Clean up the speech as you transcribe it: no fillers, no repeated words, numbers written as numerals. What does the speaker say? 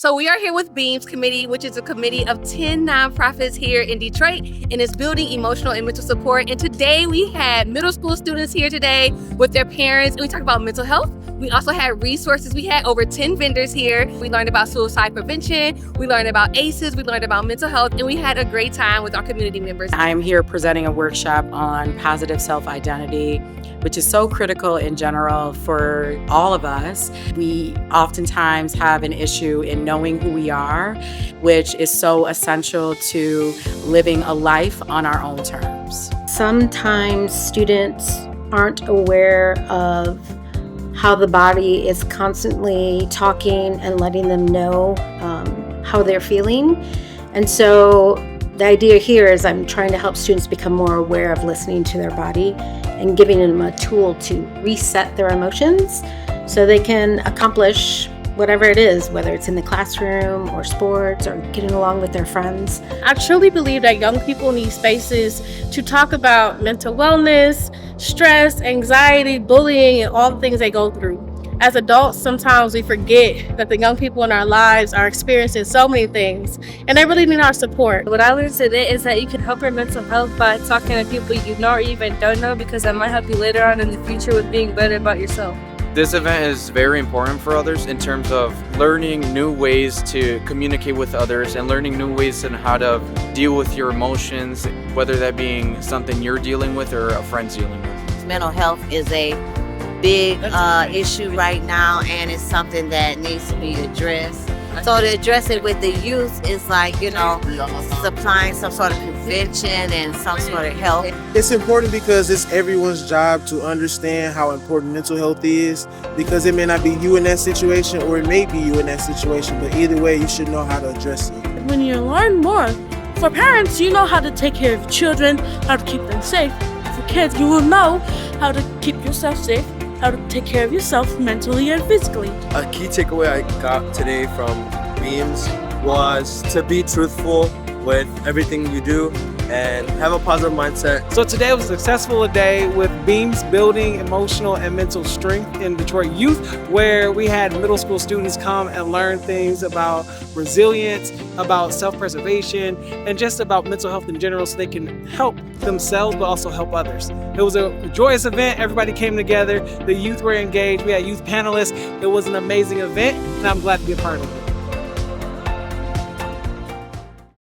So we are here with BEAMS Committee, which is a committee of 10 nonprofits here in Detroit, and it's building emotional and mental support. And today we had middle school students here today with their parents, and we talked about mental health. We also had resources. We had over 10 vendors here. We learned about suicide prevention. We learned about ACEs. We learned about mental health, and we had a great time with our community members. I'm here presenting a workshop on positive self-identity, which is so critical in general for all of us. We oftentimes have an issue in knowing who we are, which is so essential to living a life on our own terms. Sometimes students aren't aware of how the body is constantly talking and letting them know how they're feeling. And so the idea here is I'm trying to help students become more aware of listening to their body and giving them a tool to reset their emotions so they can accomplish whatever it is, whether it's in the classroom or sports or getting along with their friends. I truly believe that young people need spaces to talk about mental wellness, stress, anxiety, bullying, and all the things they go through. As adults, sometimes we forget that the young people in our lives are experiencing so many things, and they really need our support. What I learned today is that you can help your mental health by talking to people you know or even don't know, because that might help you later on in the future with being better about yourself. This event is very important for others in terms of learning new ways to communicate with others and learning new ways on how to deal with your emotions, whether that being something you're dealing with or a friend's dealing with. Mental health is a big issue right now, and it's something that needs to be addressed. So to address it with the youth is like, supplying some sort of prevention and some sort of help. It's important because it's everyone's job to understand how important mental health is, because it may not be you in that situation or it may be you in that situation, but either way you should know how to address it. When you learn more, for parents, you know how to take care of children, how to keep them safe. For kids, you will know how to keep yourself safe, how to take care of yourself mentally and physically. A key takeaway I got today from BEAMS was to be truthful with everything you do and have a positive mindset. So today was a successful day with BEAMS building emotional and mental strength in Detroit youth, where we had middle school students come and learn things about resilience, about self-preservation, and just about mental health in general so they can help themselves but also help others. It was a joyous event. Everybody came together. The youth were engaged. We had youth panelists. It was an amazing event, and I'm glad to be a part of it.